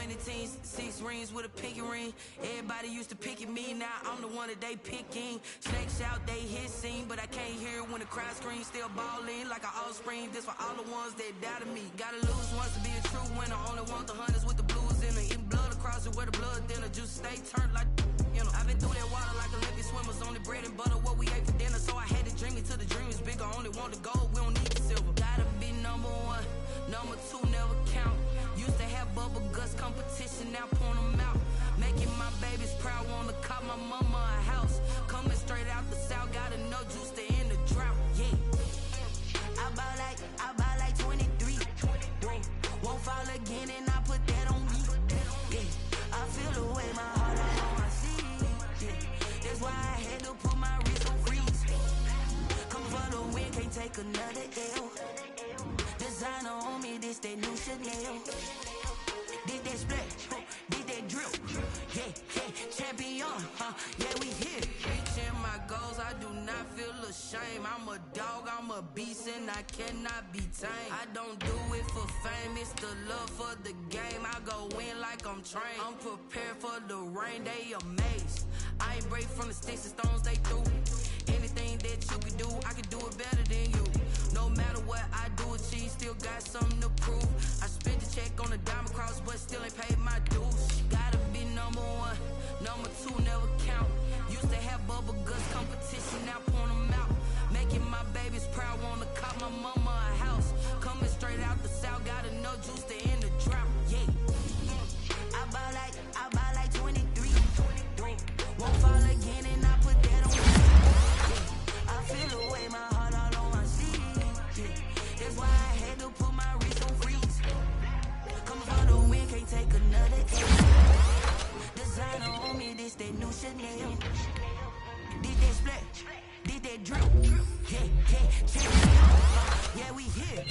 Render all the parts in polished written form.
many teams, 6 rings with a pinky ring. Everybody used to pick at me, now I'm the one that they picking. Snakes out, they hit scene, but I can't hear when the crowd screams. Still ballin' like an offspring, this for all the ones that doubted me. Gotta lose once to be a true winner, only want the hunters with the blues in it. Eating blood across it where the blood thinner, juice stay turned like, you know. I've been through that water like Olympic swimmers, only bread and butter, what we ate for dinner. So I had to dream it till the dream is bigger, only want the gold, we don't need the silver. Gotta be number 1, number 2 never count. Used to have bubble guts competition, now point them out. Making my babies proud, wanna cop my mama a house. Coming straight out the south, got enough juice to end the drought, yeah. I buy like 23. Won't fall again and I put that on me, yeah. I feel the way my heart out on my sleeve, yeah. That's why I had to put my wrist on freeze. Come for the win, can't take another L. Designer on me, this that new Chanel. Did that splash, did that drip, yeah, champion, yeah, we here. Reaching my goals, I do not feel ashamed. I'm a dog, I'm a beast, and I cannot be tamed. I don't do it for fame, it's the love for the game. I go in like I'm trained. I'm prepared for the rain, they amazed. I ain't break from the sticks and stones they threw. Anything that you can do, I can do it better than you. No matter what I do, achieve, still got something to prove. I spent the check on the diamond cross, but still ain't paid my dues. Gotta be number 1, number 2 never count. Used to have bubble guts competition, now point them out. Making my babies proud, wanna cop my mama a house. Coming straight out the south, got enough juice to end the drought, yeah. I buy like 23. Won't fall again and I put that on me, yeah. I feel the way my heart all on my sleeve, yeah. That's why I had to put my wrist on freeze. Come for the win, can't take another L. Designer on me, this that new Chanel. Did that splash, did that drip, yeah, champion, yeah, we here.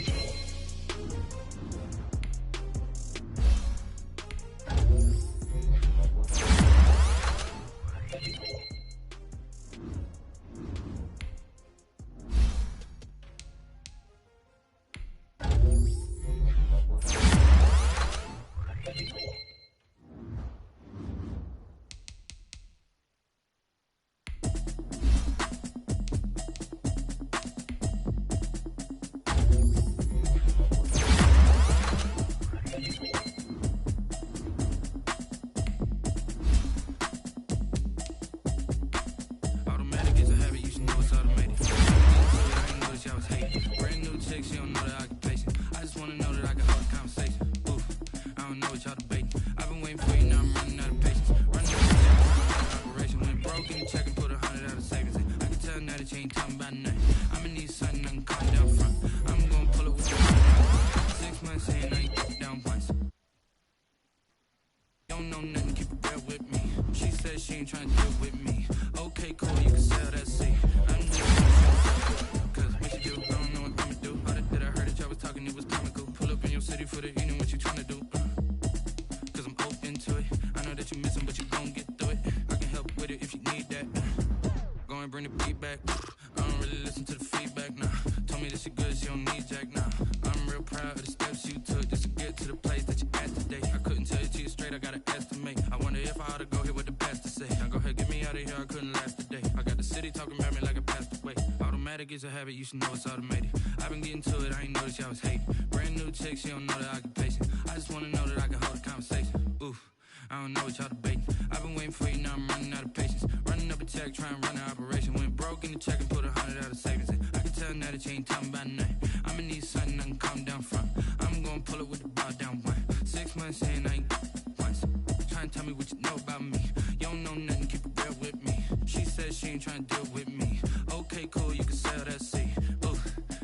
It's a habit, you should know it's automated. I've been getting to it, I ain't noticed y'all was hating. Brand new chick, she don't know the occupation. I just wanna know that I can hold a conversation. Oof, I don't know what y'all debating. I've been waiting for you, now I'm running out of patience. Running up a check, try and run an operation. Went broke in the check and put 100 out of savings in. I can tell now that you ain't talking about nothing. I'ma need something I can calm down from. I'm gonna pull it with the ball down one. 6 months in, I ain't once. Try and tell me what you know about me. You don't know nothing, keep it real with me. She said she ain't trying to deal with me. Okay, cool, you can sell that seat. Ooh,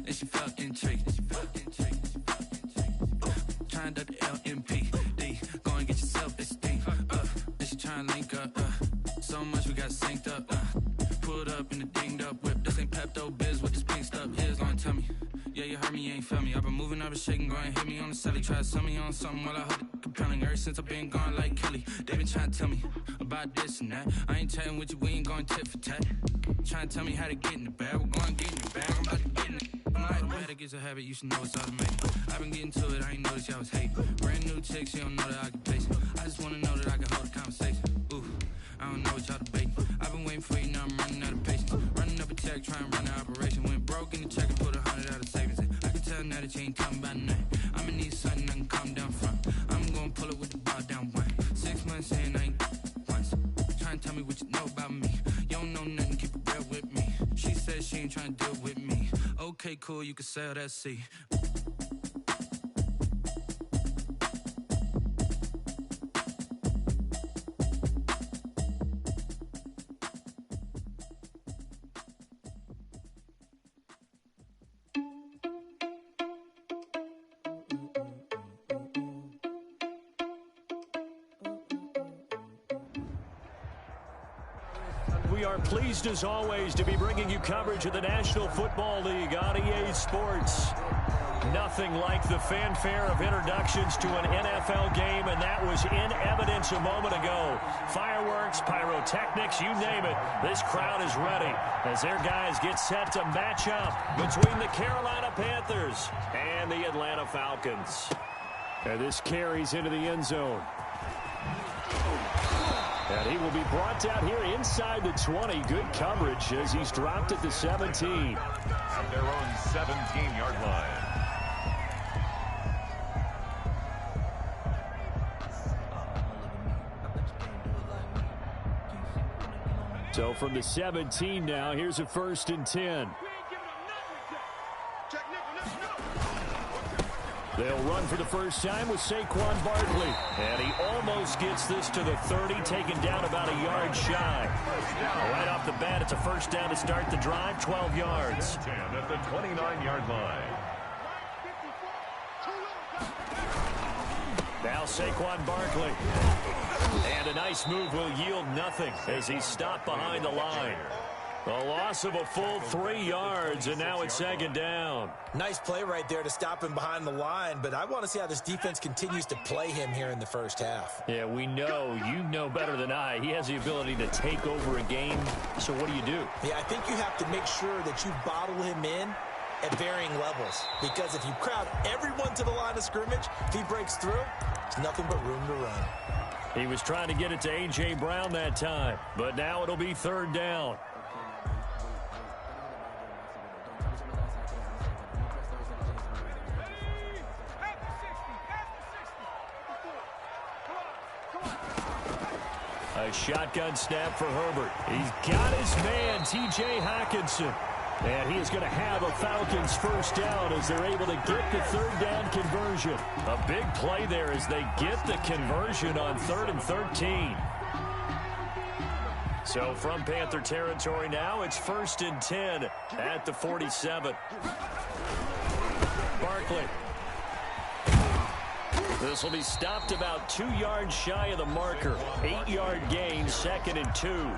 and she felt intrigued. Trying to the LMPD. Go and get yourself esteem. And she trying to link up. So much we got synced up. Pulled up in the dinged up whip. This ain't Pepto Biz with this pink stuff. Here's long tummy. Yeah, you heard me, you ain't felt me. I've been moving up the shaking, go and hit me on the celly. Try to sell me on something while I heard it compelling. Ever since I've been gone like Kelly, they been trying to tell me about this and that. I ain't chatting with you, we ain't going tit for tat. Trying to tell me how to get in the bag. We're going to get in the bag, I'm about to get in it. I'm like, automatic is a habit, you should know it's automatic. I've been getting to it, I ain't noticed y'all was hating. Brand new chick, she don't know that I can place it. I just wanna know that I can hold a conversation. Ooh, I don't know what y'all debating. I've been waiting for you, now I'm running out of patience. Running up a check, trying to run the operation. Went broke in the check and put 100 out of savings in. I can tell now that you ain't talking about nothing. I'ma need something I can calm down from. I'm gonna pull it with the bar down one. 6 months in, I ain't once. Trying to tell me what you know about me. You don't know nothing, keep it real with me. She said she ain't trying to deal with me. Okay, cool, you can sell that seat. We are pleased as always to be bringing you coverage of the National Football League on EA Sports. Nothing like the fanfare of introductions to an NFL game, and that was in evidence a moment ago. Fireworks, pyrotechnics, you name it. This crowd is ready as their guys get set to match up between the Carolina Panthers and the Atlanta Falcons. And this carries into the end zone. And he will be brought down here inside the 20. Good coverage as he's dropped at the 17. At their own 17-yard line. So from the 17 now, here's a 1st and 10. They'll run for the first time with Saquon Barkley. And he almost gets this to the 30, taken down about a yard shy. Right off the bat, it's a first down to start the drive, 12 yards. 10 at the 29-yard line. Now Saquon Barkley. And a nice move will yield nothing as he's stopped behind the line. A loss of a full 3 yards, and now it's 2nd down. Nice play right there to stop him behind the line, but I want to see how this defense continues to play him here in the first half. Yeah, we know. You know better than I. He has the ability to take over a game, so what do you do? Yeah, I think you have to make sure that you bottle him in at varying levels, because if you crowd everyone to the line of scrimmage, if he breaks through, there's nothing but room to run. He was trying to get it to A.J. Brown that time, but now it'll be 3rd down. A shotgun snap for Herbert. He's got his man, T.J. Hockenson. And he is going to have a Falcons first down as they're able to get the 3rd down conversion. A big play there as they get the conversion on 3rd and 13. So from Panther territory now, it's 1st and 10 at the 47. Barkley. This will be stopped about 2 yards shy of the marker. 8-yard gain, 2nd and 2.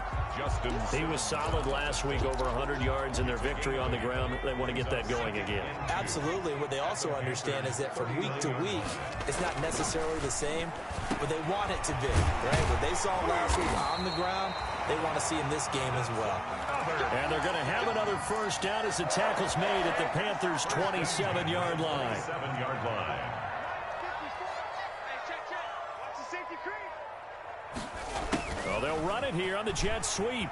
He was solid last week, over 100 yards in their victory on the ground. They want to get that going again. Absolutely. What they also understand is that from week to week, it's not necessarily the same, but they want it to be, right? What they saw last week on the ground, they want to see in this game as well. And they're going to have another first down as the tackle's made at the Panthers' 27-yard line. 7-yard line. Well, they'll run it here on the jet sweep.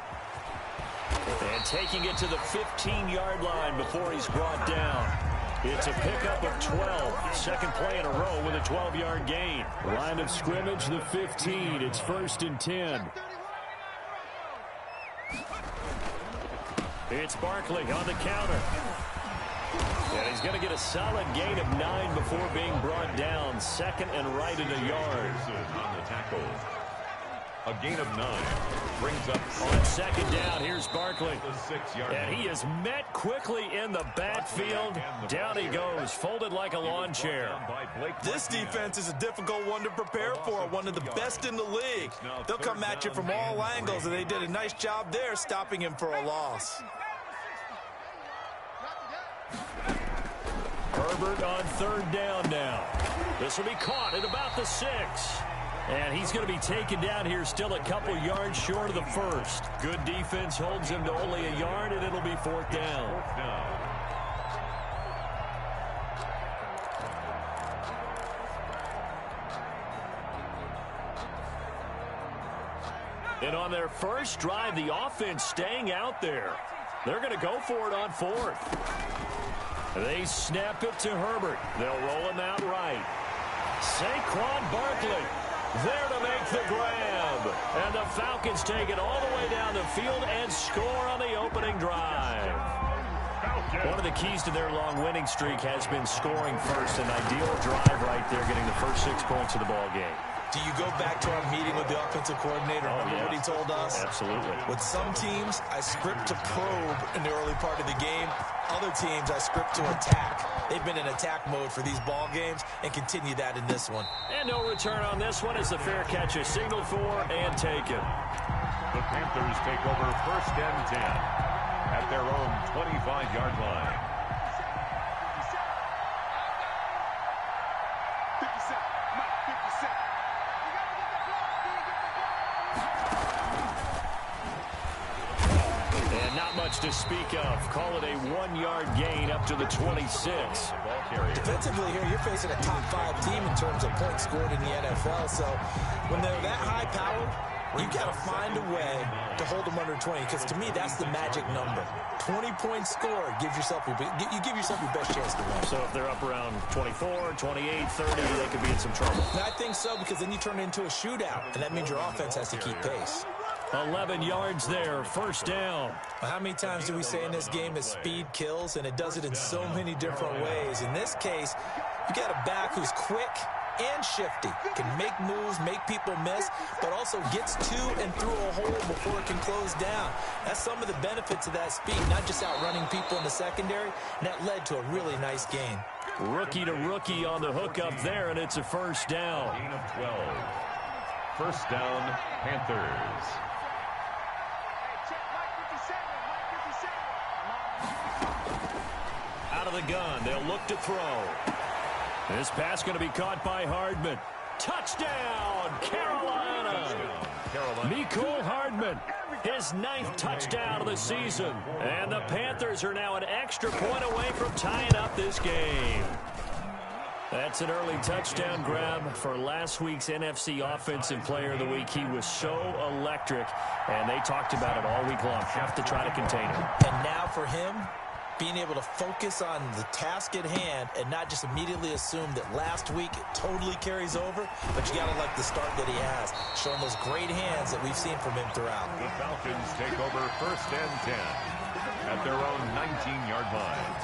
And taking it to the 15-yard line before he's brought down. It's a pickup of 12. Second play in a row with a 12-yard gain. Line of scrimmage, the 15. It's 1st and 10. It's Barkley on the counter. And he's going to get a solid gain of 9 before being brought down. 2nd and right in a yard. On the tackle. A gain of 9 brings up on 2nd down. Here's Barkley. The 6-yard. And he is met quickly in the backfield. Down he goes, folded like a lawn chair. This defense is a difficult one to prepare for, one of the best in the league. They'll come at you from all angles, and they did a nice job there stopping him for a loss. Herbert Herbert on 3rd down now. This will be caught at about the 6. And he's going to be taken down here still a couple yards short of the first. Good defense holds him to only a yard, and it'll be 4th down. And on their first drive, the offense staying out there. They're going to go for it on 4th. They snap it to Herbert. They'll roll him out right. Saquon Barkley there to make the grab. And the Falcons take it all the way down the field and score on the opening drive. One of the keys to their long winning streak has been scoring first. An ideal drive right there, getting the first 6 points of the ball game. Do you go back to our meeting with the offensive coordinator? Remember what he told us? Absolutely. With some teams, I script to probe in the early part of the game. Other teams, I script to attack. They've been in attack mode for these ball games and continue that in this one. And no return on this one as the fair catch is signaled for and taken. The Panthers take over 1st and 10 at their own 25-yard line. To speak of. Call it a 1-yard gain up to the 26. Defensively here, you're facing a top 5 team in terms of points scored in the NFL. So when they're that high powered, you've got to find a way to hold them under 20. Because to me, that's the magic number. 20 points scored. You give yourself your best chance to win. So if they're up around 24, 28, 30, they could be in some trouble. And I think so, because then you turn it into a shootout. And that means your offense has to keep pace. 11 yards there, 1st down. How many times do we say in this game that speed kills, and it does it in so many different ways? In this case, you got a back who's quick and shifty, can make moves, make people miss, but also gets to and through a hole before it can close down. That's some of the benefits of that speed, not just outrunning people in the secondary, and that led to a really nice gain. Rookie to rookie on the hook up there, and it's a 1st down. Gain of 12. 1st down, Panthers. Out of the gun, they'll look to throw. This pass going to be caught by Hardman. Touchdown, Carolina! Mecole Hardman, his 9th touchdown of the season. And the Panthers are now an extra point away from tying up this game. That's an early touchdown grab for last week's NFC Offensive Player of the Week. He was so electric, and they talked about it all week long. Have to try to contain him. And now for him, being able to focus on the task at hand and not just immediately assume that last week it totally carries over, but you got to like the start that he has, showing those great hands that we've seen from him throughout. The Falcons take over 1st and 10 at their own 19-yard line.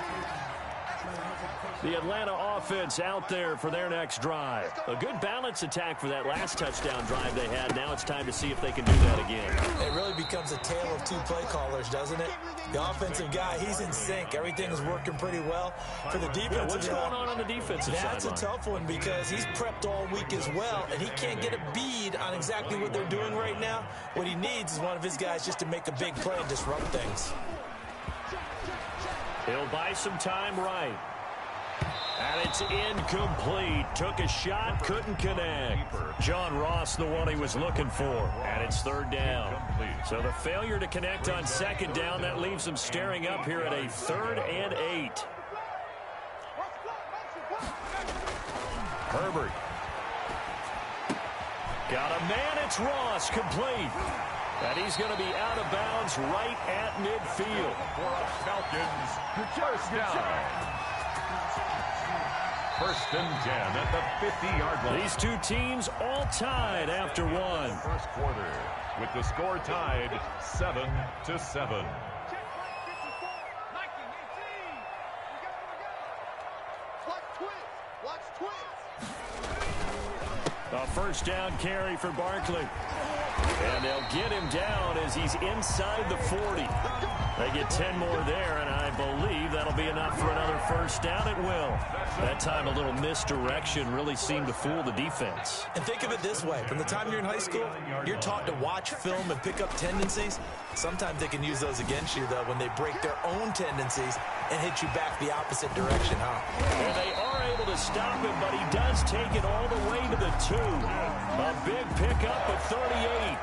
The Atlanta offense out there for their next drive. A good balance attack for that last touchdown drive they had. Now it's time to see if they can do that again. It really becomes a tale of 2 play callers, doesn't it? The offensive guy, he's in sync. Everything is working pretty well. For the defensive what's going on the defensive side? That's a tough one because he's prepped all week as well, and he can't get a bead on exactly what they're doing right now. What he needs is one of his guys just to make a big play and disrupt things. He'll buy some time right. And it's incomplete. Took a shot, couldn't connect. John Ross, the one he was looking for. And it's 3rd down. So the failure to connect on 2nd down, that leaves them staring up here at a 3rd and 8. Herbert. Got a man, it's Ross, complete. And he's going to be out of bounds right at midfield. For Falcons, 1st down. 1st and 10 at the 50-yard line. These 2 teams all tied after 1. 1st quarter with the score tied 7-7. A 1st down carry for Barkley. And they'll get him down as he's inside the 40. They get 10 more there, and I believe that'll be enough for another first down. It will. That time a little misdirection really seemed to fool the defense. And think of it this way. From the time you're in high school, you're taught to watch film and pick up tendencies. Sometimes they can use those against you, though, when they break their own tendencies and hit you back the opposite direction, huh? And they are able to stop him, but he does take it all the way to the 2. A big pickup of 38.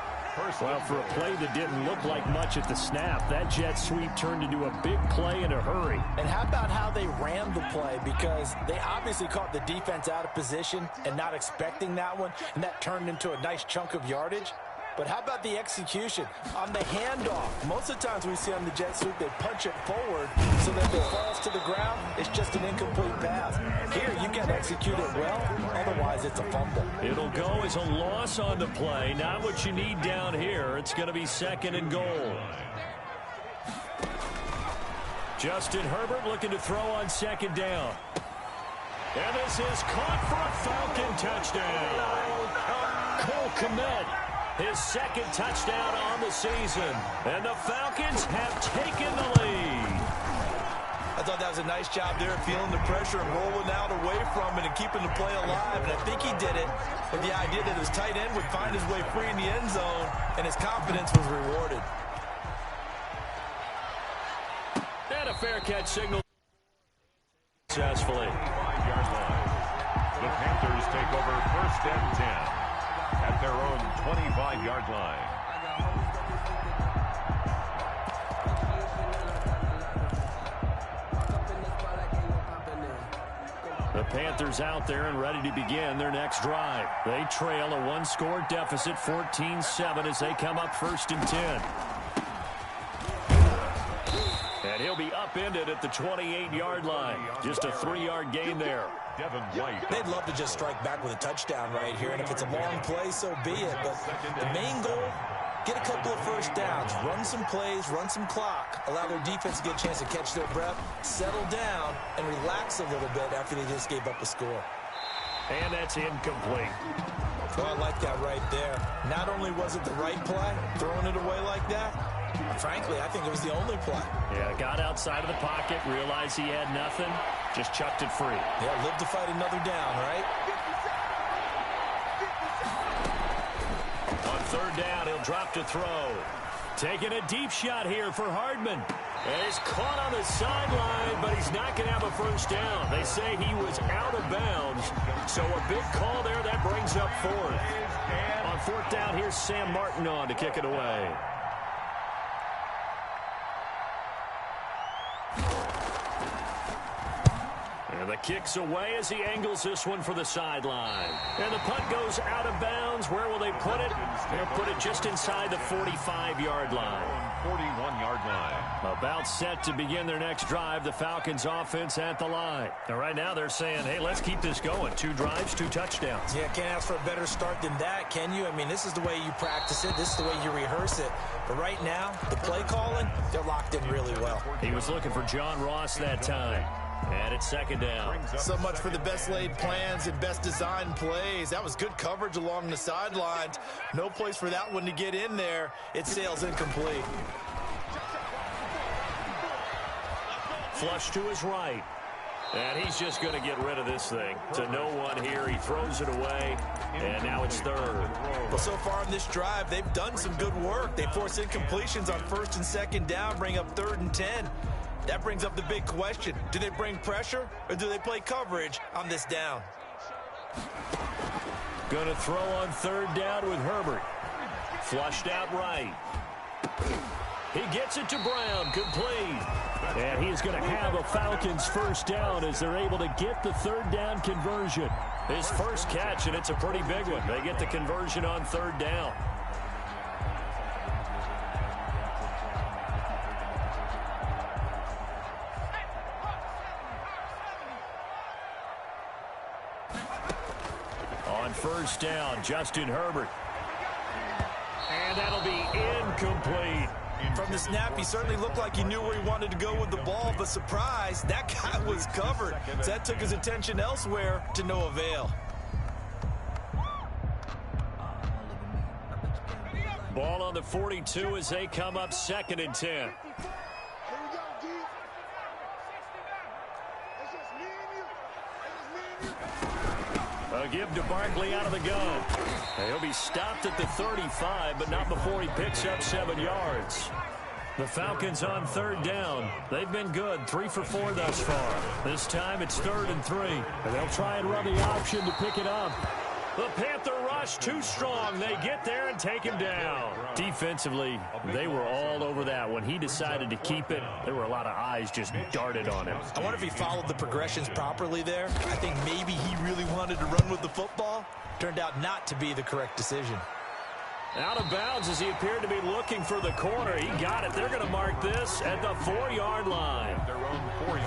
Well, for a play that didn't look like much at the snap, that jet sweep turned into a big play in a hurry. And how about how they ran the play? Because they obviously caught the defense out of position and not expecting that one, and that turned into a nice chunk of yardage. But how about the execution on the handoff? Most of the times we see on the jet sweep, they punch it forward so that if it falls to the ground, it's just an incomplete pass. Here, you can execute it well. Otherwise, it's a fumble. It'll go as a loss on the play. Not what you need down here. It's going to be 2nd and goal. Justin Herbert looking to throw on 2nd down. And this is caught for a Falcon touchdown. Cole Kmet. His 2nd touchdown on the season. And the Falcons have taken the lead. I thought that was a nice job there, feeling the pressure and rolling out away from it and keeping the play alive. And I think he did it with the idea that his tight end would find his way free in the end zone, and his confidence was rewarded. And a fair catch signal successfully. 5-yard line. The Panthers take over 1st and 10. At their own 25-yard line. The Panthers out there and ready to begin their next drive. They trail a 1-score deficit, 14-7, as they come up 1st and 10. And he'll be upended at the 28-yard line. Just a 3-yard gain there. They'd love to just strike back with a touchdown right here, and if it's a long play, so be it. But the main goal, get a couple of first downs, run some plays, run some clock, allow their defense to get a chance to catch their breath, settle down, and relax a little bit after they just gave up a score. And that's incomplete. Well, I like that right there. Not only was it the right play, throwing it away like that, frankly, I think it was the only play. Yeah, got outside of the pocket, realized he had nothing, just chucked it free. Yeah, live to fight another down, right? On 3rd down, he'll drop to throw. Taking a deep shot here for Hardman. And he's caught on the sideline, but he's not going to have a first down. They say he was out of bounds. So a big call there. That brings up 4th. On 4th down, here's Sam Martin on to kick it away. And the kick's away as he angles this one for the sideline. And the punt goes out of bounds. Where will they put it? They'll put it just inside the 45-yard line. 41-yard line. About set to begin their next drive. The Falcons offense at the line. Now, right now they're saying, hey, let's keep this going. 2 drives, 2 touchdowns. Yeah, can't ask for a better start than that, can you? I mean, this is the way you practice it. This is the way you rehearse it. But right now, the play calling, they're locked in really well. He was looking for John Ross that time. And it's 2nd down. So much for the best laid plans and best designed plays. That was good coverage along the sidelines. No place for that one to get in there. It sails incomplete. Flush to his right. And he's just going to get rid of this thing. To no one here. He throws it away. And now it's 3rd. Well, so far in this drive, they've done some good work. They force incompletions on 1st and 2nd down, bring up 3rd and 10. That brings up the big question. Do they bring pressure or do they play coverage on this down? Going to throw on 3rd down with Herbert. Flushed out right. He gets it to Brown, complete. And he's going to have a Falcons first down as they're able to get the 3rd down conversion. His first catch, and it's a pretty big one. They get the conversion on 3rd down. On 1st down, Justin Herbert. And that'll be incomplete. From the snap, he certainly looked like he knew where he wanted to go with the ball, but surprise, that guy was covered. So that took his attention elsewhere to no avail. Ball on the 42 as they come up 2nd and 10. A give to Barkley out of the gun. He'll be stopped at the 35, but not before he picks up 7 yards. The Falcons on 3rd down. They've been good, 3 for 4 thus far. This time it's 3rd and 3. And they'll try and run the option to pick it up. The Panther rush too strong. They get there and take him down. Defensively, they were all over that. When he decided to keep it, there were a lot of eyes just darted on him. I wonder if he followed the progressions properly there. I think maybe he really wanted to run with the football. Turned out not to be the correct decision. Out of bounds as he appeared to be looking for the corner. He got it. They're going to mark this at the 4-yard line.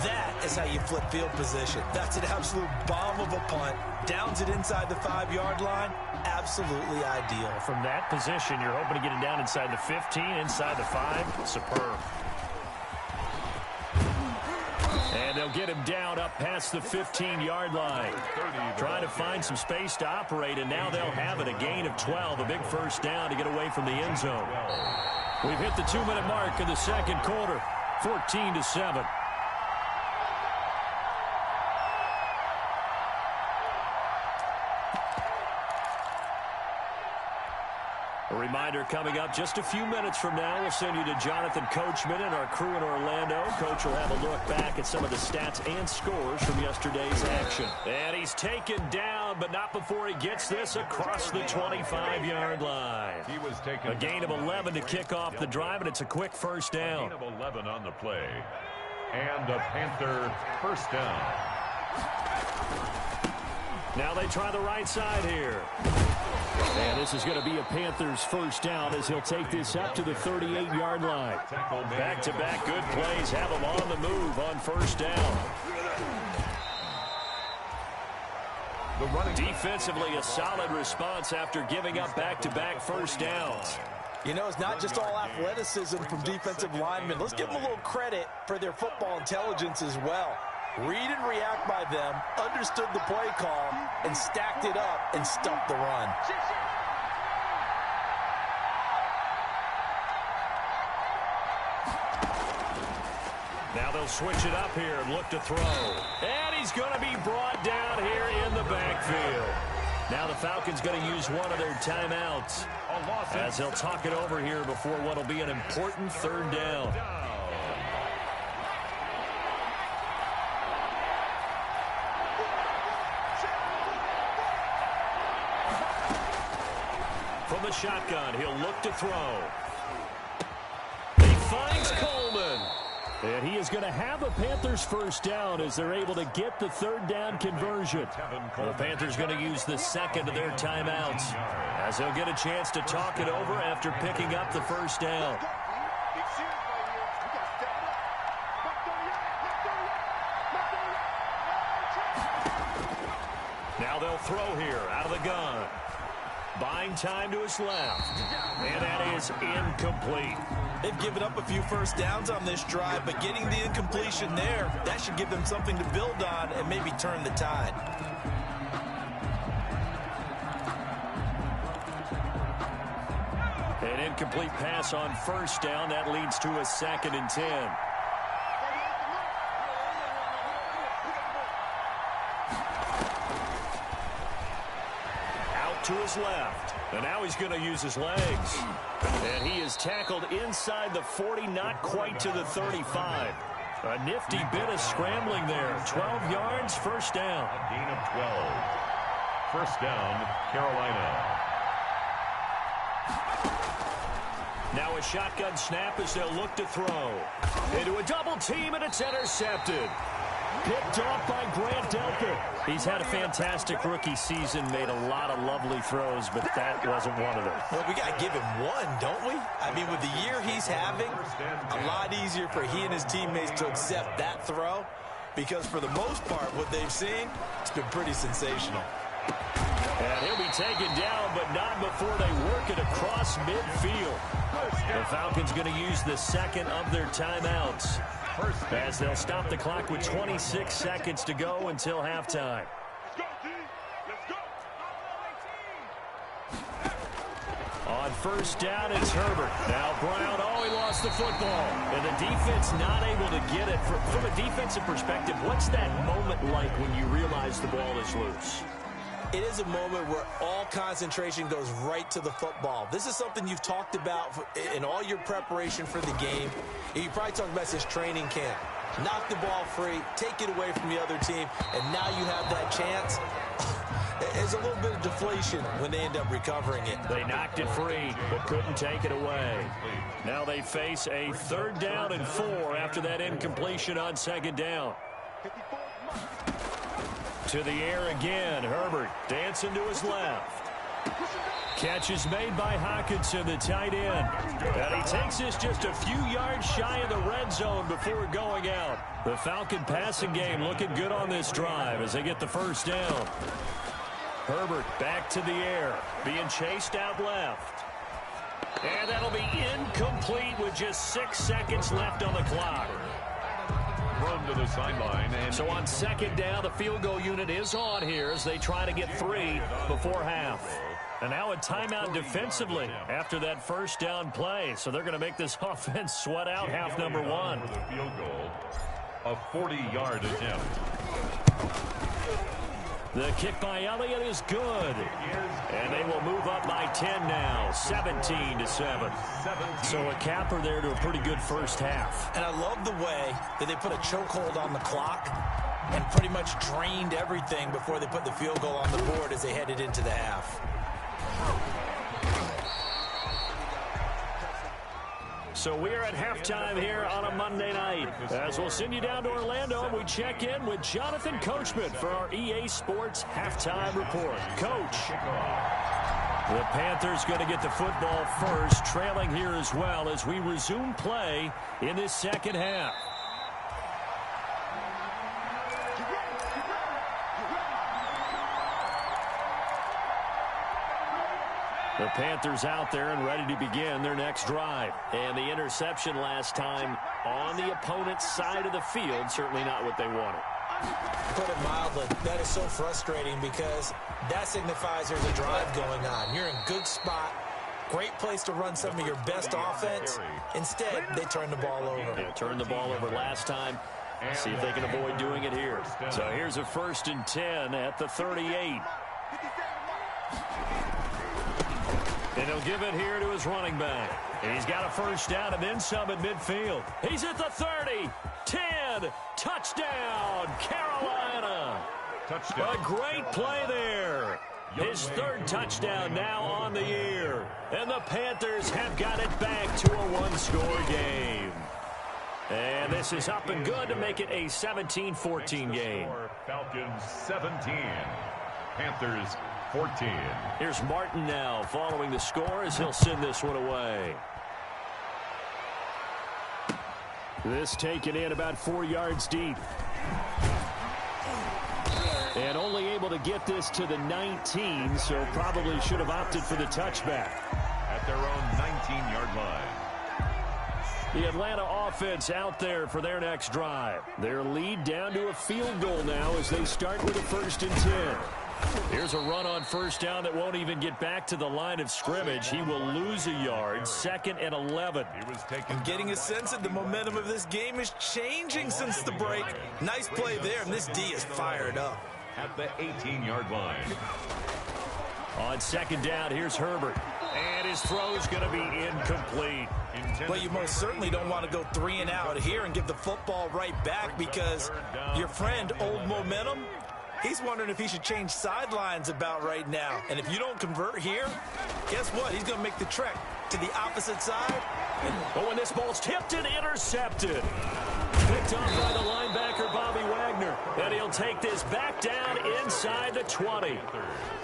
That is how you flip field position. That's an absolute bomb of a punt. Downs it inside the 5-yard line. Absolutely ideal. From that position, you're hoping to get it down inside the 15, inside the 5. Superb. And they'll get him down up past the 15-yard line. Trying to find some space to operate, and now they'll have it. A gain of 12, a big first down to get away from the end zone. We've hit the 2-minute mark in the 2nd quarter, 14-7. A reminder coming up just a few minutes from now. We'll send you to Jonathan Coachman and our crew in Orlando. Coach will have a look back at some of the stats and scores from yesterday's action. And he's taken down, but not before he gets this across the 25-yard line. A gain of 11 to kick off the drive, and it's a quick first down. A gain of 11 on the play. And a Panther first down. Now they try the right side here. And this is going to be a Panthers first down as he'll take this up to the 38-yard line. Back-to-back good plays have him on the move on first down. Defensively, a solid response after giving up back-to-back first downs. You know, it's not just all athleticism from defensive linemen. Let's give them a little credit for their football intelligence as well. Read and react by them, understood the play call, and stacked it up and stuffed the run. Now they'll switch it up here and look to throw. And he's going to be brought down here in the backfield. Now the Falcons going to use one of their timeouts as they'll talk it over here before what will be an important 3rd down. From the shotgun, he'll look to throw. He finds Coleman. And he is going to have a Panthers first down as they're able to get the 3rd down conversion. The Panthers going to use the 2nd of their timeouts as they'll get a chance to talk it over after picking up the first down. Now they'll throw here out of the gun. Buying time to his left. And that is incomplete. They've given up a few first downs on this drive, but getting the incompletion there, that should give them something to build on and maybe turn the tide. An incomplete pass on first down. That leads to a 2nd and 10. To his left, and now he's going to use his legs, and he is tackled inside the 40, not quite to the 35. A nifty bit of scrambling there. 12 yards, first down. A gain of 12. First down, Carolina. Now a shotgun snap as they'll look to throw. Into a double team, and it's intercepted. Picked off by Grant Delpit. He's had a fantastic rookie season, made a lot of lovely throws, but that wasn't one of them. Well, we got to give him one, don't we? I mean, with the year he's having, a lot easier for he and his teammates to accept that throw because for the most part, what they've seen, it's been pretty sensational. And he'll be taken down, but not before they work it across midfield. The Falcons going to use the 2nd of their timeouts as they'll stop the clock with 26 seconds to go until halftime. On On first down, it's Herbert. Now Brown, he lost the football. And the defense not able to get it. From a defensive perspective, what's that moment like when you realize the ball is loose? It is a moment where all concentration goes right to the football. This is something you've talked about in all your preparation for the game. You probably talked about this training camp. Knock the ball free, take it away from the other team, and now you have that chance. There's a little bit of deflation when they end up recovering it. They knocked it free, but couldn't take it away. Now they face a 3rd down and 4 after that incompletion on 2nd down. To the air again, Herbert dancing to his left. Catch is made by Hockenson, the tight end. And he takes this just a few yards shy of the red zone before going out. The Falcon passing game looking good on this drive as they get the 1st down. Herbert back to the air, being chased out left. And that'll be incomplete with just 6 seconds left on the clock. Run to the sideline. And so on 2nd down, the field goal unit is on here as they try to get 3 before half. And now a timeout defensively after that 1st down play. So they're going to make this offense sweat out half number 1. For the field goal, a 40-yard attempt. The kick by Elliott is good. And they will move up by 10 now, 17-7. So a capper there to a pretty good first half. And I love the way that they put a chokehold on the clock and pretty much drained everything before they put the field goal on the board as they headed into the half. So we're at halftime here on a Monday night. As we'll send you down to Orlando, and we check in with Jonathan Coachman for our EA Sports Halftime Report. Coach. The Panthers going to get the football first, trailing here as well as we resume play in this 2nd half. The Panthers out there and ready to begin their next drive. And the interception last time on the opponent's side of the field, certainly not what they wanted. Put it mildly, that is so frustrating because that signifies there's a drive going on. You're in good spot, great place to run some of your best offense. Instead, they turn the ball over. Yeah, turned the ball over last time. See if they can avoid doing it here. So here's a 1st and 10 at the 38. And he'll give it here to his running back. And he's got a 1st down and then some at midfield. He's at the 30, 10, touchdown, Carolina. Touchdown. A great play there. His 3rd touchdown now on the year. And the Panthers have got it back to a 1-score game. And this is up and good to make it a 17-14 game. Falcons 17, Panthers 14. Here's Martin now following the score as he'll send this one away. This taken in about 4 yards deep. And only able to get this to the 19, so probably should have opted for the touchback. At their own 19-yard line. The Atlanta offense out there for their next drive. Their lead down to a field goal now as they start with a 1st and 10. Here's a run on 1st down that won't even get back to the line of scrimmage. He will lose a yard, 2nd and 11. I'm getting a sense that the momentum of this game is changing since the break. Nice play there, and this D is fired up. At the 18-yard line. On 2nd down, here's Herbert. And his throw's going to be incomplete. But you most certainly don't want to go 3 and out here and give the football right back because your friend, Old Momentum, he's wondering if he should change sidelines about right now. And if you don't convert here, guess what? He's going to make the trek to the opposite side. Oh, and this ball's tipped and intercepted. Picked off by the linebacker, Bobby Wagner. And he'll take this back down inside the 20.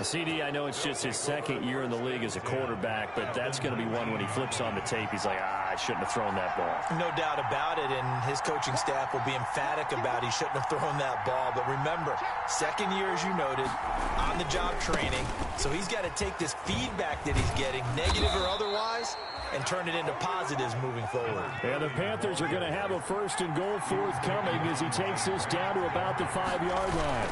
CD, I know it's just his 2nd year in the league as a quarterback, but that's going to be one when he flips on the tape. He's like, I shouldn't have thrown that ball. No doubt about it, and his coaching staff will be emphatic about he shouldn't have thrown that ball. But remember, 2nd year, as you noted, on-the-job training. So he's got to take this feedback that he's getting, negative or otherwise, and turn it into positives moving forward. And the Panthers are going to have a 1st and goal forthcoming as he takes this down to about the 5-yard line.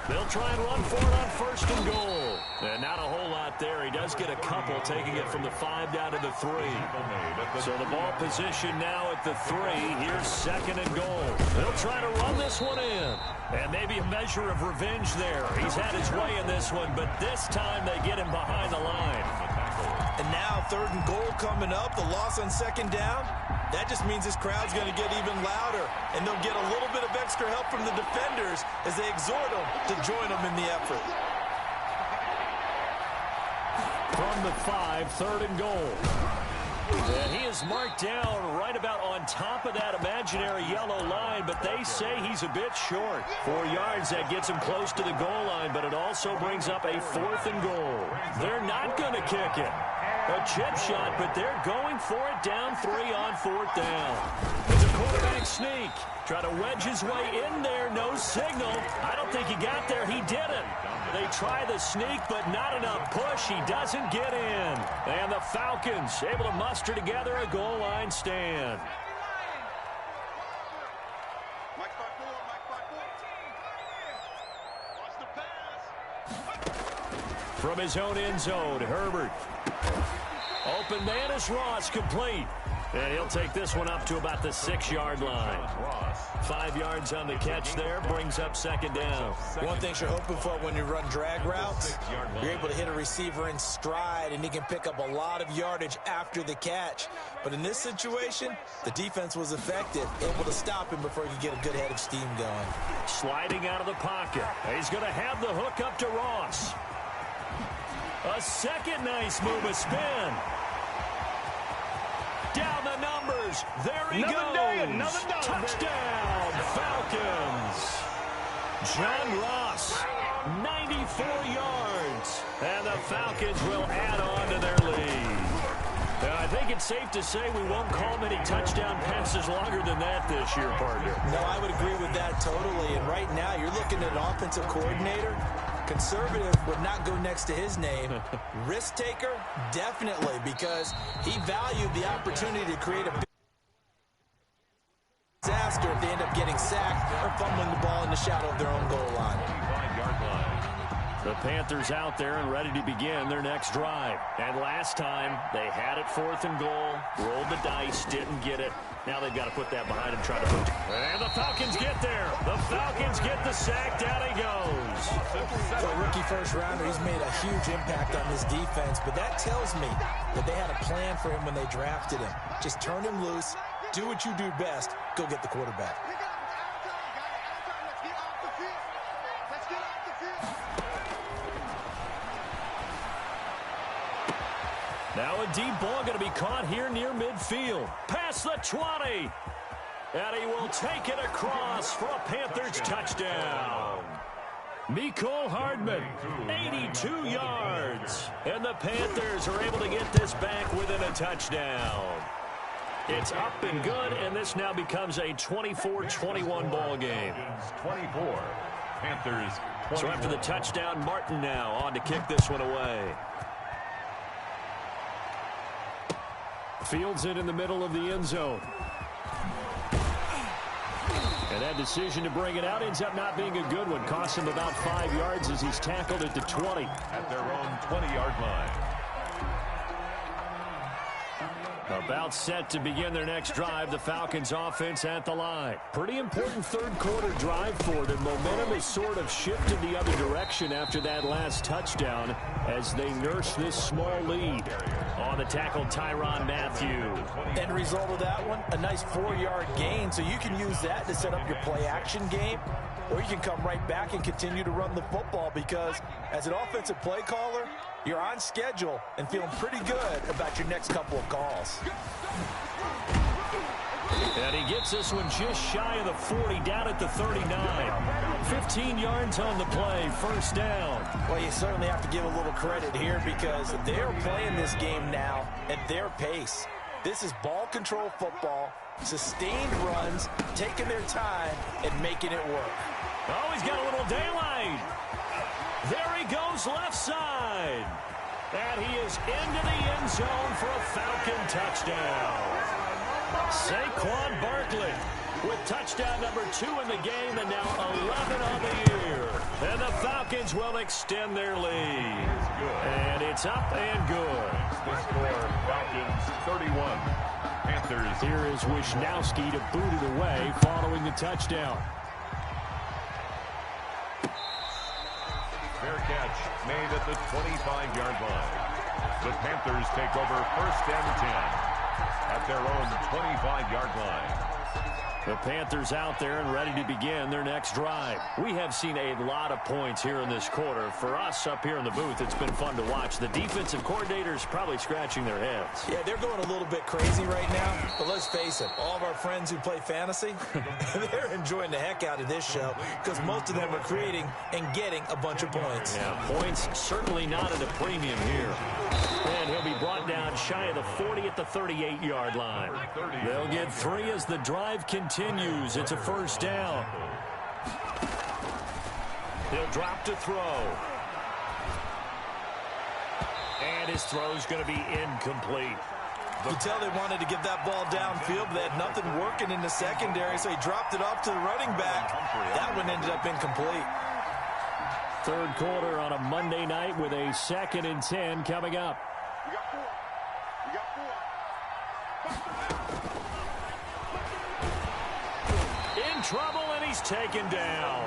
They'll try and run for it on 1st and goal. And not a whole lot there. He does get a couple, taking it from the 5 down to the 3. So the ball position now at the 3. Here's 2nd and goal. They'll try to run this one in. And maybe a measure of revenge there. He's had his way in this one, but this time they get him behind the line. And now 3rd and goal coming up. The loss on 2nd down. That just means this crowd's going to get even louder. And they'll get a little bit of extra help from the defenders as they exhort them to join them in the effort. From the 5, 3rd and goal. And he is marked down right about on top of that imaginary yellow line, but they say he's a bit short. 4 yards, that gets him close to the goal line, but it also brings up a 4th and goal. They're not going to kick it. A chip shot, but they're going for it down 3 on 4th down. It's a quarterback sneak. Try to wedge his way in there, no signal. I don't think he got there. He didn't. They try the sneak, but not enough push. He doesn't get in. And the Falcons able to muster together a goal line stand. From his own end zone, Herbert. Open man is Ross, complete. And he'll take this one up to about the 6-yard line. 5 yards on the catch there, brings up 2nd down. One thing you're hoping for when you run drag routes, you're able to hit a receiver in stride, and he can pick up a lot of yardage after the catch. But in this situation, the defense was effective, able to stop him before he could get a good head of steam going. Sliding out of the pocket. He's going to have the hook up to Ross. A second nice move, a spin. Down the numbers. There he goes. Touchdown, Falcons. John Ross, 94 yards. And the Falcons will add on to their lead. I think it's safe to say we won't call many touchdown passes longer than that this year, partner. No, I would agree with that totally. And right now, you're looking at an offensive coordinator. Conservative would not go next to his name. Risk taker, definitely, because he valued the opportunity to create a big disaster if they end up getting sacked or fumbling the ball in the shadow of their own goal line. The Panthers out there and ready to begin their next drive. And last time, they had it 4th and goal, rolled the dice, didn't get it. Now they've got to put that behind and try to put it. And the Falcons get there. The Falcons get the sack. Down he goes. For a rookie first-rounder, he's made a huge impact on this defense, but that tells me that they had a plan for him when they drafted him. Just turn him loose, do what you do best, go get the quarterback. Now a deep ball going to be caught here near midfield. Past the 20. And he will take it across for a Panthers touchdown. Mecole Hardman, 82 yards. And the Panthers are able to get this back within a touchdown. It's up and good, and this now becomes a 24-21 ball game. 24. Panthers 21. So after the touchdown, Martin now on to kick this one away. Fields it in the middle of the end zone. And that decision to bring it out ends up not being a good one. Costs him about 5 yards as he's tackled at the 20. At their own 20-yard line. About set to begin their next drive, the Falcons offense at the line. Pretty important third quarter drive for them. Momentum has sort of shifted the other direction after that last touchdown as they nurse this small lead. On the tackle, Tyrann Mathieu. End result of that one, a nice 4-yard gain, so you can use that to set up your play-action game, or you can come right back and continue to run the football because as an offensive play caller, you're on schedule and feeling pretty good about your next couple of calls. And he gets this one just shy of the 40, down at the 39. 15 yards on the play, first down. Well, you certainly have to give a little credit here because they're playing this game now at their pace. This is ball control football, sustained runs, taking their time and making it work. Oh, he's got a little daylight. There he goes left side. And he is into the end zone for a Falcon touchdown. Saquon Barkley with touchdown number 2 in the game and now 11 on the year. And the Falcons will extend their lead. And it's up and good. The score, Falcons 31. Panthers. Here is Wisnowski to boot it away following the touchdown. Fair catch made at the 25-yard line. The Panthers take over 1st and 10 at their own 25-yard line. The Panthers out there and ready to begin their next drive. We have seen a lot of points here in this quarter. For us up here in the booth, it's been fun to watch. The defensive coordinators probably scratching their heads. Yeah, they're going a little bit crazy right now. But let's face it, all of our friends who play fantasy, they're enjoying the heck out of this show because most of them are creating and getting a bunch of points. Yeah, points certainly not at a premium here. And he'll be brought down shy of the 40 at the 38-yard line. They'll get 3 as the drive continues. It's a 1st down. He'll drop to throw. And his throw's going to be incomplete. You can tell they wanted to get that ball downfield, but they had nothing working in the secondary, so he dropped it off to the running back. That one ended up incomplete. 3rd quarter on a Monday night with a 2nd and 10 coming up. In trouble, and he's taken down.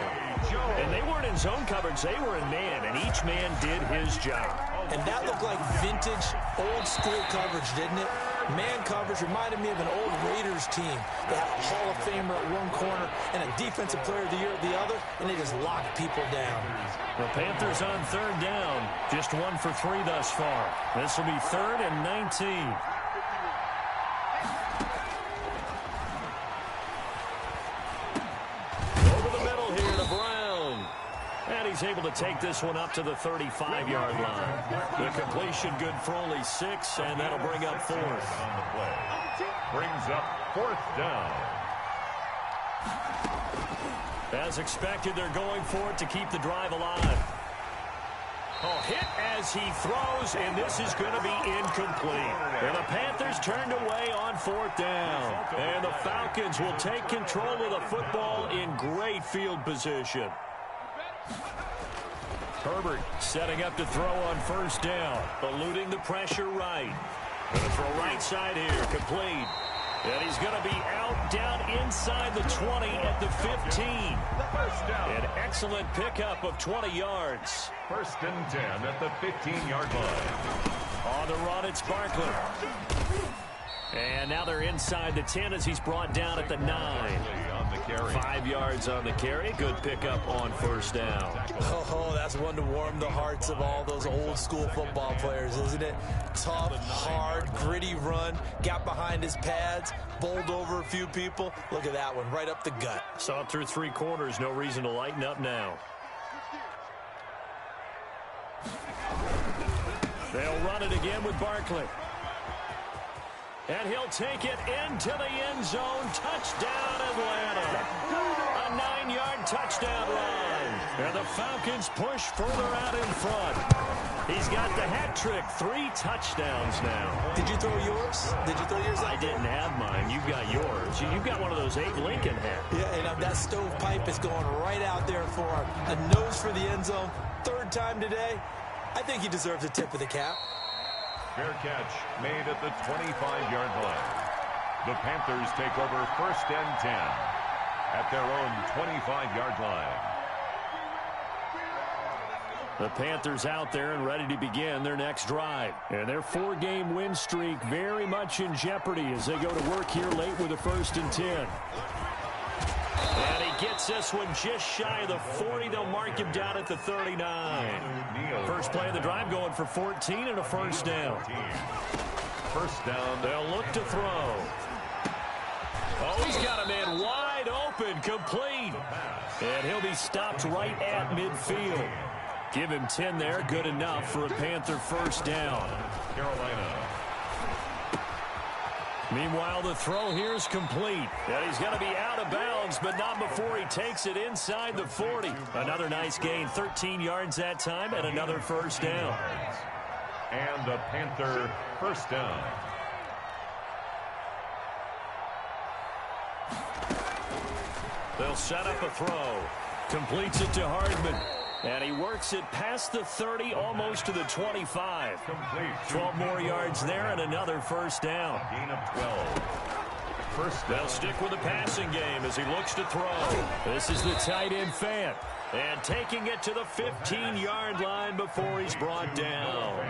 And they weren't in zone coverage. They were in man, and each man did his job. And that looked like vintage, old-school coverage, didn't it? Man coverage reminded me of an old Raiders team. They had a Hall of Famer at one corner and a Defensive Player of the Year at the other, and they just locked people down. The Panthers on 3rd down. Just 1 for 3 thus far. This will be 3rd and 19. And he's able to take this one up to the 35-yard line. The completion good for only 6, and that'll bring up 4th. On the play. Brings up 4th down. As expected, they're going for it to keep the drive alive. Oh, hit as he throws, and this is going to be incomplete. And the Panthers turned away on 4th down. And the Falcons will take control of the football in great field position. Herbert setting up to throw on 1st down, eluding the pressure right. Going to throw right side here, complete. And he's going to be out down inside the 20 at the 15. An excellent pickup of 20 yards. 1st and 10 at the 15-yard line. On the run, it's Barkley. And now they're inside the 10 as he's brought down at the 9. 5 yards on the carry. Good pickup on 1st down. Oh, that's one to warm the hearts of all those old-school football players, isn't it? Tough, hard, gritty run. Got behind his pads, bowled over a few people. Look at that one, right up the gut. Saw it through 3 quarters. No reason to lighten up now. They'll run it again with Barkley. And he'll take it into the end zone. Touchdown, Atlanta. A 9-yard touchdown run. And the Falcons push further out in front. He's got the hat trick. 3 touchdowns now. Did you throw yours? Did you throw yours? I didn't have mine. You've got yours. You've got one of those Abe Lincoln hats. Yeah, and that stovepipe is going right out there for him. A nose for the end zone. 3rd time today. I think he deserves a tip of the cap. Fair catch made at the 25-yard line. The Panthers take over 1st and 10 at their own 25-yard line. The Panthers out there and ready to begin their next drive. And their 4-game win streak very much in jeopardy as they go to work here late with a 1st and 10. And he gets this one just shy of the 40. They'll mark him down at the 39. First play of the drive going for 14 and a 1st down. 1st down. They'll look to throw. Oh, he's got a man wide open, complete. And he'll be stopped right at midfield. Give him 10 there, good enough for a Panther 1st down. Carolina. Meanwhile, the throw here is complete. And he's going to be out of bounds, but not before he takes it inside the 40. Another nice gain, 13 yards that time, and another 1st down. And a Panther 1st down. They'll set up a throw. Completes it to Hardman. And he works it past the 30, almost to the 25. 12 more yards there and another first down. Gain of 12. First down. They'll stick with the passing game as he looks to throw. This is the tight end Fant. And taking it to the 15-yard line before he's brought down.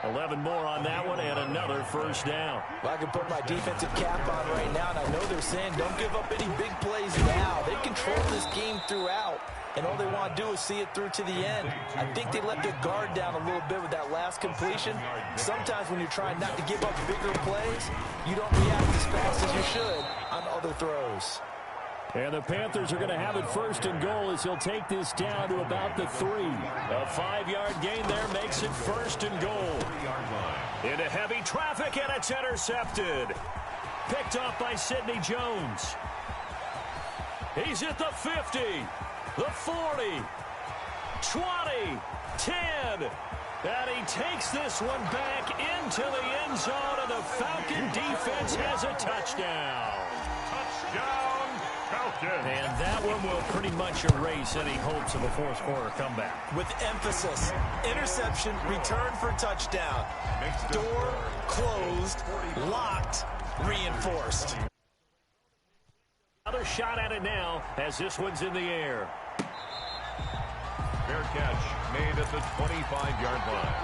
11 more on that one and another first down. Well, I can put my defensive cap on right now, and I know they're saying don't give up any big plays now. They control this game throughout, and all they want to do is see it through to the end. I think they let their guard down a little bit with that last completion. Sometimes when you're trying not to give up bigger plays, you don't react as fast as you should on other throws. And the Panthers are going to have it first and goal as he'll take this down to about the 3. A 5-yard gain there makes it first and goal. Into heavy traffic, and it's intercepted. Picked up by Sidney Jones. He's at the 50, the 40, 20, 10. And he takes this one back into the end zone, and the Falcon defense has a touchdown. Touchdown, Falcons. And that one will pretty much erase any hopes of a fourth-quarter comeback. With emphasis, interception, return for touchdown. Door closed, locked, reinforced. Another shot at it now as this one's in the air. Fair catch made at the 25-yard line.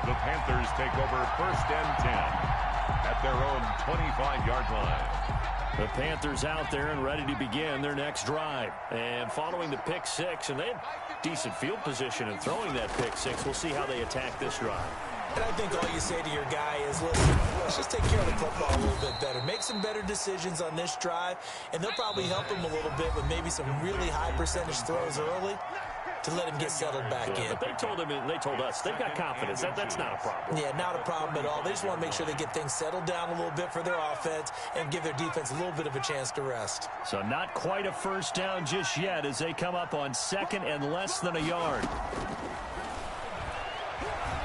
The Panthers take over first and 10 at their own 25-yard line. The Panthers out there and ready to begin their next drive. And following the pick six, and they had decent field position in throwing that pick six. We'll see how they attack this drive. And I think all you say to your guy is, listen, let's just take care of the football a little bit better. Make some better decisions on this drive, and they'll probably help him a little bit with maybe some really high percentage throws early to let him get settled back in. But they told him, and they told us, they've got confidence. That's not a problem. Yeah, not a problem at all. They just want to make sure they get things settled down a little bit for their offense and give their defense a little bit of a chance to rest. So not quite a first down just yet as they come up on second and less than a yard.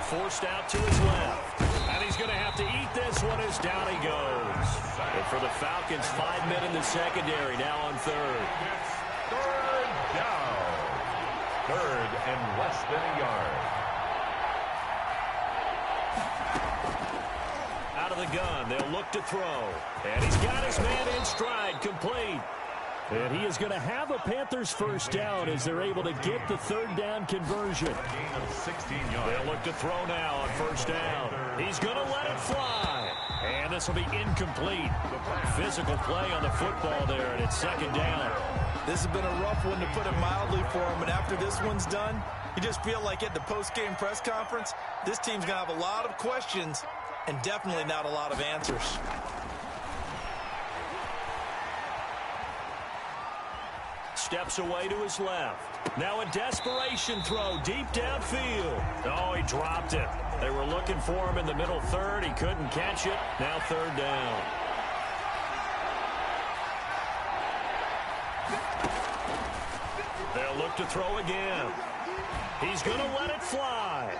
Forced out to his left. And he's going to have to eat this one as down he goes. And for the Falcons, 5 men in the secondary, now on third. Third down. Third and less than a yard. Out of the gun, they'll look to throw. And he's got his man in stride, complete. And he is going to have a Panthers first down as they're able to get the third down conversion. Gain of 16 yards. They'll look to throw now on first down. He's going to let it fly. And this will be incomplete. Physical play on the football there, and it's second down. This has been a rough one, to put it mildly, for him. And after this one's done, you just feel like at the post-game press conference, this team's going to have a lot of questions and definitely not a lot of answers. Steps away to his left. Now a desperation throw deep downfield. Oh, he dropped it. They were looking for him in the middle third. He couldn't catch it. Now third down. They'll look to throw again. He's going to let it fly.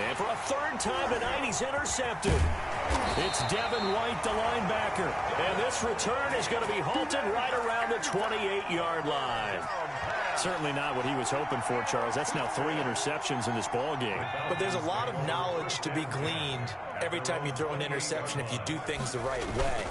And for a third time tonight, he's intercepted. It's Devin White, the linebacker. And this return is going to be halted right around the 28-yard line. Certainly not what he was hoping for, Charles. That's now 3 interceptions in this ball game. But there's a lot of knowledge to be gleaned every time you throw an interception if you do things the right way.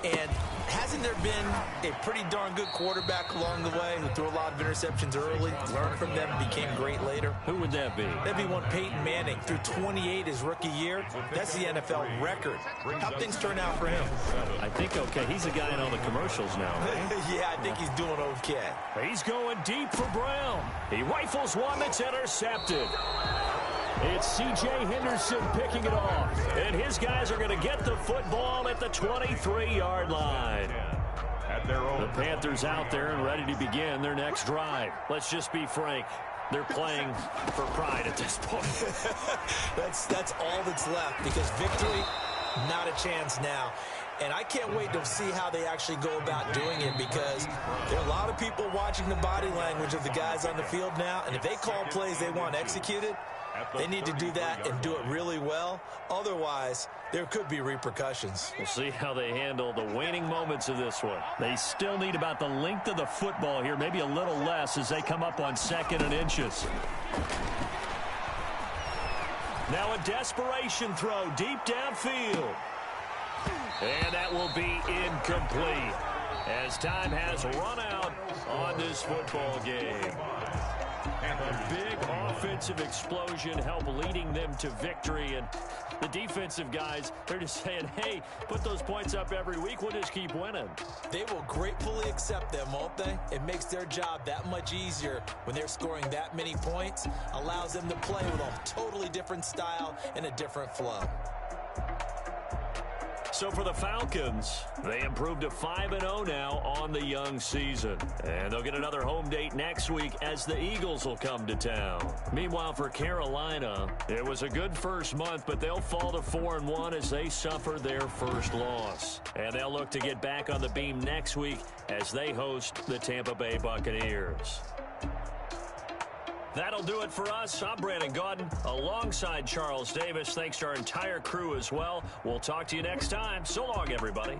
And hasn't there been a pretty darn good quarterback along the way who threw a lot of interceptions early, learned from them, and became great later? Who would that be? That'd be one Peyton Manning. Threw 28 his rookie year. That's the NFL record. How'd things turn out for him? I think okay. He's a guy in all the commercials now, right? Yeah, I think he's doing okay. He's going deep for Brown. He rifles one that's intercepted. It's C.J. Henderson picking it off. And his guys are going to get the football at the 23-yard line. The Panthers out there and ready to begin their next drive. Let's just be frank. They're playing for pride at this point. That's all that's left, because victory, not a chance now. And I can't wait to see how they actually go about doing it, because there are a lot of people watching the body language of the guys on the field now, and if they call plays they want executed, They need to do that and do it really well. Otherwise, there could be repercussions. We'll see how they handle the waning moments of this one. They still need about the length of the football here, maybe a little less as they come up on 2nd and inches. Now a desperation throw deep downfield. And that will be incomplete as time has run out on this football game. A big offensive explosion helped leading them to victory. And the defensive guys, they're just saying, hey, put those points up every week. We'll just keep winning. They will gratefully accept them, won't they? It makes their job that much easier when they're scoring that many points. Allows them to play with a totally different style and a different flow. So for the Falcons, they improved to 5-0 now on the young season. And they'll get another home date next week as the Eagles will come to town. Meanwhile, for Carolina, it was a good first month, but they'll fall to 4-1 as they suffer their first loss. And they'll look to get back on the beam next week as they host the Tampa Bay Buccaneers. That'll do it for us. I'm Brandon Gaudin alongside Charles Davis. Thanks to our entire crew as well. We'll talk to you next time. So long, everybody.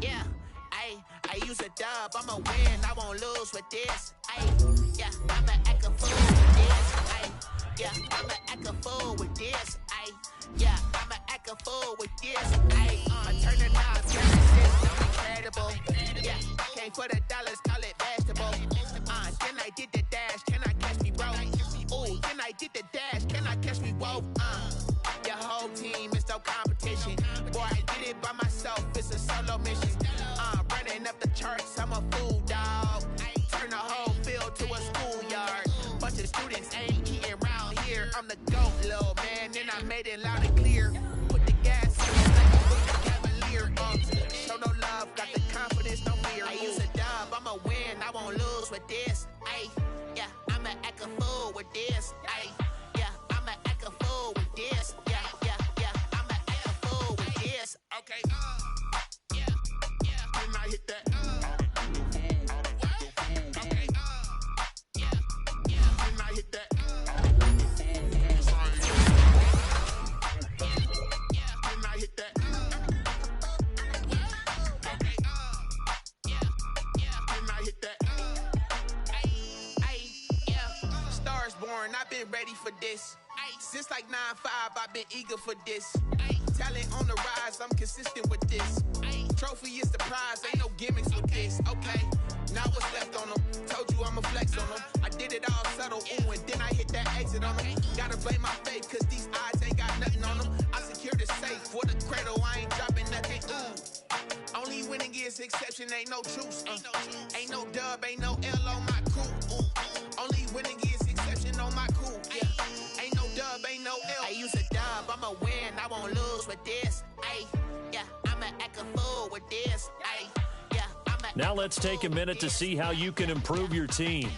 Yeah, I use a dub, I'ma win, I won't lose with this. Yeah, I'ma act a fool with this. Yeah, I'ma act a fool with this. Yeah, I'ma act a fool with this. I turn the knob, turn the system incredible. Yeah, came for the dollars, call it vegetable. Then I did the dash, can I catch me, bro? Ooh, then I did the dash, can I catch me, whoa? Your whole team is no competition. Boy, I did it by myself, it's a solo mission. Running up the charts, I'm a fool, dog. Turn the whole field to a schoolyard. Bunch of students ain't eating around here. I'm the GOAT, little man, and I made it loud and clear. Put the gas on like a William Cavalier. Show no love, got the confidence, no fear. I use a dub, I'ma win, I won't lose with this. Yeah, I'ma act a fool with this. Yeah, I'ma act a fool with this. Yeah, I'ma act a fool with this. Okay, yeah, then I hit that. Okay, yeah, then I hit that. Then I hit that. Okay, then I hit that. Yeah, stars born, I've been ready for this. Since like 9-5, I've been eager for this. Talent on the rise, I'm consistent with this. Trophy is the prize, ain't no gimmicks with this. Okay, now what's left on them? Told you I'ma flex on them. I did it all subtle, ooh, and then I hit that exit on them. Gotta blame my faith, cause these odds ain't got nothing on them. I secured the safe for the cradle, I ain't dropping nothing, ooh. Only winning is exception, ain't no truce. Ain't no dub, ain't no L on my crew, ooh. Only winning is exception on my crew, yeah. Ain't no dub, ain't no L. I use a dub, I'ma win, I won't lose with this. Yeah, I'ma act a fool with this. Yeah, Now let's take a minute to see how you can improve your team.